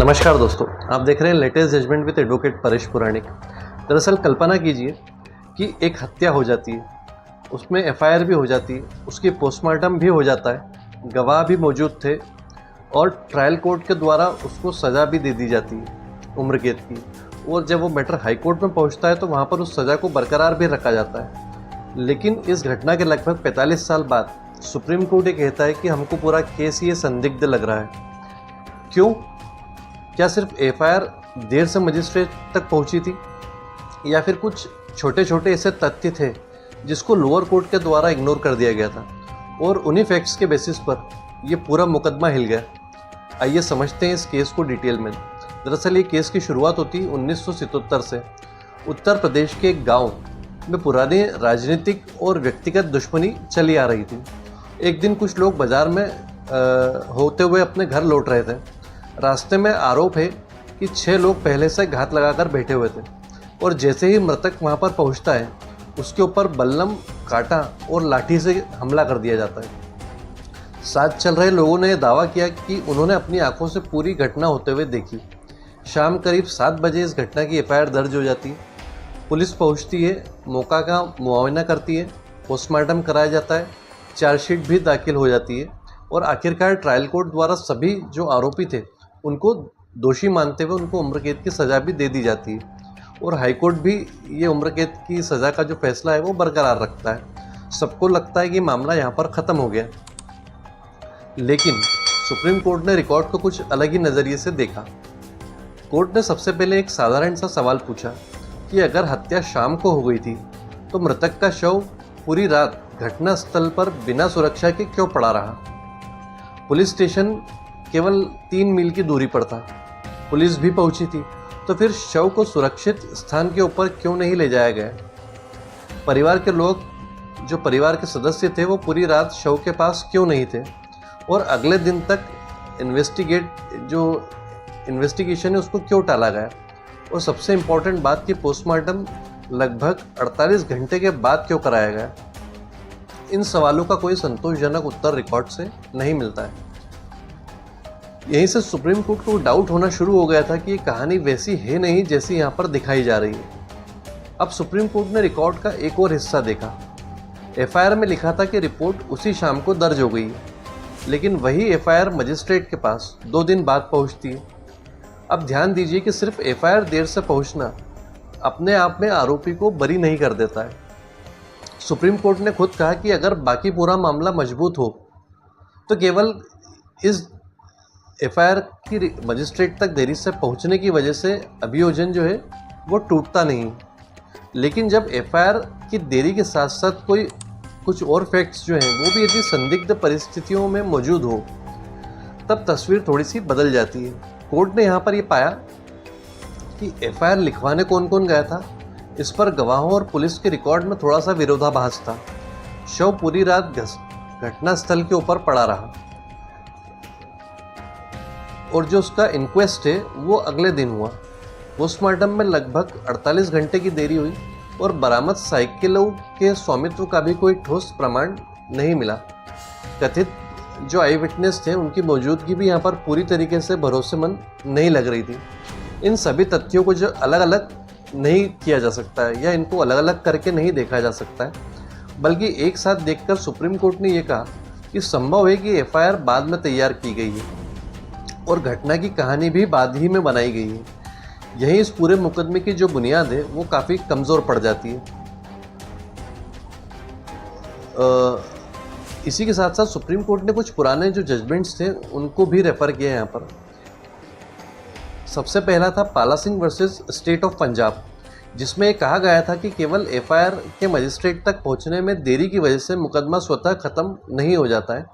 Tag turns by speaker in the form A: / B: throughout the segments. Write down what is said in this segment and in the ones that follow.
A: नमस्कार दोस्तों, आप देख रहे हैं latest judgement with advocate Paresh Puranik. दरअसल कल्पना कीजिए कि एक हत्या हो जाती है, उसमें एफआईआर भी हो जाती है, उसकी पोस्टमार्टम भी हो जाता है, गवाह भी मौजूद थे और ट्रायल कोर्ट के द्वारा उसको सज़ा भी दे दी जाती है उम्र कैद की। और जब वो मैटर हाई कोर्ट में पहुंचता है तो वहाँ पर उस सज़ा को बरकरार भी रखा जाता है। लेकिन इस घटना के लगभग 45 साल बाद सुप्रीम कोर्ट ये कहता है कि हमको पूरा केस ये संदिग्ध लग रहा है। क्यों? क्या सिर्फ एफआईआर देर से मजिस्ट्रेट तक पहुंची थी, या फिर कुछ छोटे छोटे ऐसे तथ्य थे जिसको लोअर कोर्ट के द्वारा इग्नोर कर दिया गया था और उन्हीं फैक्ट्स के बेसिस पर यह पूरा मुकदमा हिल गया? आइए समझते हैं इस केस को डिटेल में। दरअसल ये केस की शुरुआत होती 1977 से। उत्तर प्रदेश के एक गाँव में पुरानी राजनीतिक और व्यक्तिगत दुश्मनी चली आ रही थी। एक दिन कुछ लोग बाजार में होते हुए अपने घर लौट रहे थे। रास्ते में आरोप है कि 6 लोग पहले से घात लगाकर बैठे हुए थे और जैसे ही मृतक वहां पर पहुंचता है उसके ऊपर बल्लम, कांटा और लाठी से हमला कर दिया जाता है। साथ चल रहे लोगों ने दावा किया कि उन्होंने अपनी आंखों से पूरी घटना होते हुए देखी। शाम करीब 7 बजे इस घटना की एफआईआर दर्ज हो जाती है। पुलिस पहुंचती है, मौका का मुआयना करती है, पोस्टमार्टम कराया जाता है, चार्जशीट भी दाखिल हो जाती है और आखिरकार ट्रायल कोर्ट द्वारा सभी जो आरोपी थे उनको दोषी मानते हुए उनको उम्र कैद की सज़ा भी दे दी जाती है और हाई कोर्ट भी ये उम्र कैद की सज़ा का जो फैसला है वो बरकरार रखता है। सबको लगता है कि मामला यहाँ पर ख़त्म हो गया, लेकिन सुप्रीम कोर्ट ने रिकॉर्ड को कुछ अलग ही नज़रिए से देखा। कोर्ट ने सबसे पहले एक साधारण सा सवाल पूछा कि अगर हत्या शाम को हो गई थी तो मृतक का शव पूरी रात घटना स्थल पर बिना सुरक्षा के क्यों पड़ा रहा? पुलिस स्टेशन केवल 3 मील की दूरी पर था, पुलिस भी पहुंची थी, तो फिर शव को सुरक्षित स्थान के ऊपर क्यों नहीं ले जाया गया? परिवार के लोग, जो परिवार के सदस्य थे, वो पूरी रात शव के पास क्यों नहीं थे? और अगले दिन तक इन्वेस्टिगेशन है उसको क्यों टाला गया? और सबसे इम्पोर्टेंट बात कि पोस्टमार्टम लगभग 48 घंटे के बाद क्यों कराया गया? इन सवालों का कोई संतोषजनक उत्तर रिकॉर्ड से नहीं मिलता है। यहीं से सुप्रीम कोर्ट को डाउट होना शुरू हो गया था कि ये कहानी वैसी है नहीं जैसी यहाँ पर दिखाई जा रही है। अब सुप्रीम कोर्ट ने रिकॉर्ड का एक और हिस्सा देखा। एफआईआर में लिखा था कि रिपोर्ट उसी शाम को दर्ज हो गई है, लेकिन वही एफआईआर मजिस्ट्रेट के पास 2 दिन बाद पहुँचती है। अब ध्यान दीजिए कि सिर्फ एफआईआर देर से पहुँचना अपने आप में आरोपी को बरी नहीं कर देता है। सुप्रीम कोर्ट ने खुद कहा कि अगर बाकी पूरा मामला मजबूत हो तो केवल इस एफआईआर की मजिस्ट्रेट तक देरी से पहुंचने की वजह से अभियोजन जो है वो टूटता नहीं। लेकिन जब एफआईआर की देरी के साथ साथ कुछ और फैक्ट्स जो हैं वो भी यदि संदिग्ध परिस्थितियों में मौजूद हो तब तस्वीर थोड़ी सी बदल जाती है। कोर्ट ने यहाँ पर ये पाया कि एफआईआर लिखवाने कौन कौन गया था, इस पर गवाहों और पुलिस के रिकॉर्ड में थोड़ा सा विरोधाभास था। शव पूरी रात घटना स्थल के ऊपर पड़ा रहा और जो उसका इंक्वेस्ट है वो अगले दिन हुआ। पोस्टमार्टम में लगभग 48 घंटे की देरी हुई और बरामद साइकिलों के स्वामित्व का भी कोई ठोस प्रमाण नहीं मिला। कथित जो आई विटनेस थे उनकी मौजूदगी भी यहाँ पर पूरी तरीके से भरोसेमंद नहीं लग रही थी। इन सभी तथ्यों को जो अलग अलग नहीं किया जा सकता है या इनको अलग अलग करके नहीं देखा जा सकता है, बल्कि एक साथ देखकर सुप्रीम कोर्ट ने यह कहा कि संभव है कि एफआईआर बाद में तैयार की गई है और घटना की कहानी भी बाद ही में बनाई गई है। यही इस पूरे मुकदमे की जो बुनियाद है वो काफ़ी कमज़ोर पड़ जाती है। इसी के साथ साथ सुप्रीम कोर्ट ने कुछ पुराने जो जजमेंट्स थे उनको भी रेफ़र किया यहाँ पर। सबसे पहला था पाला Singh versus state of Punjab, जिसमें कहा गया था कि केवल एफआईआर के मजिस्ट्रेट तक पहुँचने में देरी की वजह से मुकदमा स्वतः ख़त्म नहीं हो जाता है।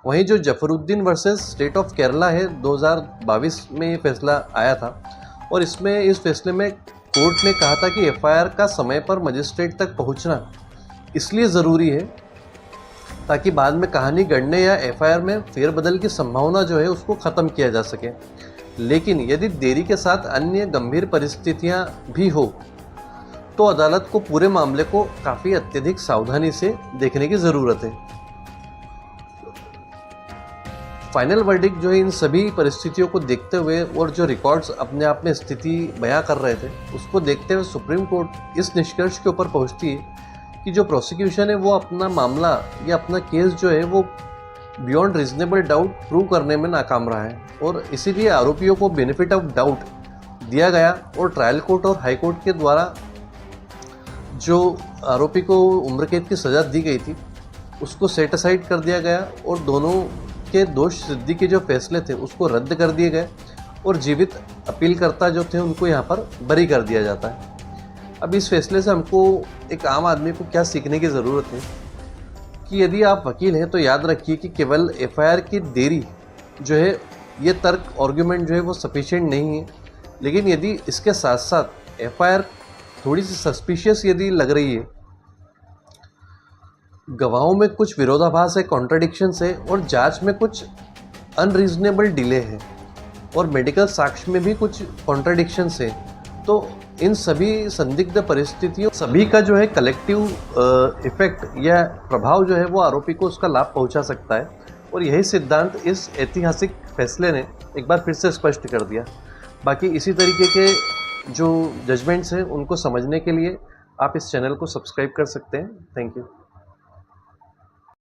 A: वहीं जो Zafaruddin versus state of Kerala है 2022 में ये फैसला आया था और इस फैसले में कोर्ट ने कहा था कि एफआईआर का समय पर मजिस्ट्रेट तक पहुंचना इसलिए ज़रूरी है ताकि बाद में कहानी गढ़ने या एफआईआर में फेरबदल की संभावना जो है उसको ख़त्म किया जा सके। लेकिन यदि देरी के साथ अन्य गंभीर परिस्थितियां भी हो तो अदालत को पूरे मामले को काफ़ी अत्यधिक सावधानी से देखने की ज़रूरत है। फाइनल वर्डिक्ट जो है इन सभी परिस्थितियों को देखते हुए और जो रिकॉर्ड्स अपने आप में स्थिति बयां कर रहे थे उसको देखते हुए सुप्रीम कोर्ट इस निष्कर्ष के ऊपर पहुंचती है कि जो प्रोसिक्यूशन है वो अपना मामला या अपना केस जो है वो बियॉन्ड रीजनेबल डाउट प्रूव करने में नाकाम रहा है और इसीलिए आरोपियों को बेनिफिट ऑफ डाउट दिया गया और ट्रायल कोर्ट और हाई कोर्ट के द्वारा जो आरोपी को उम्र कैद की सज़ा दी गई थी उसको सेट असाइड कर दिया गया और दोनों के दोष सिद्धि के जो फैसले थे उसको रद्द कर दिए गए और जीवित अपीलकर्ता जो थे उनको यहाँ पर बरी कर दिया जाता है। अब इस फैसले से हमको एक आम आदमी को क्या सीखने की ज़रूरत है कि यदि आप वकील हैं तो याद रखिए कि केवल एफआईआर की देरी जो है ये तर्क आर्गुमेंट जो है वो सफिशिएंट नहीं है, लेकिन यदि इसके साथ साथ एफआईआर थोड़ी सी सस्पिशियस यदि लग रही है, गवाहों में कुछ विरोधाभास है, कॉन्ट्रडिक्शंस है और जांच में कुछ अनरीजनेबल डिले है और मेडिकल साक्ष्य में भी कुछ कॉन्ट्रडिक्शंस है, तो इन सभी संदिग्ध परिस्थितियों सभी का जो है कलेक्टिव इफेक्ट या प्रभाव जो है वो आरोपी को उसका लाभ पहुंचा सकता है और यही सिद्धांत इस ऐतिहासिक फैसले ने एक बार फिर से स्पष्ट कर दिया। बाकी इसी तरीके के जो जजमेंट्स हैं उनको समझने के लिए आप इस चैनल को सब्सक्राइब कर सकते हैं। Thank you.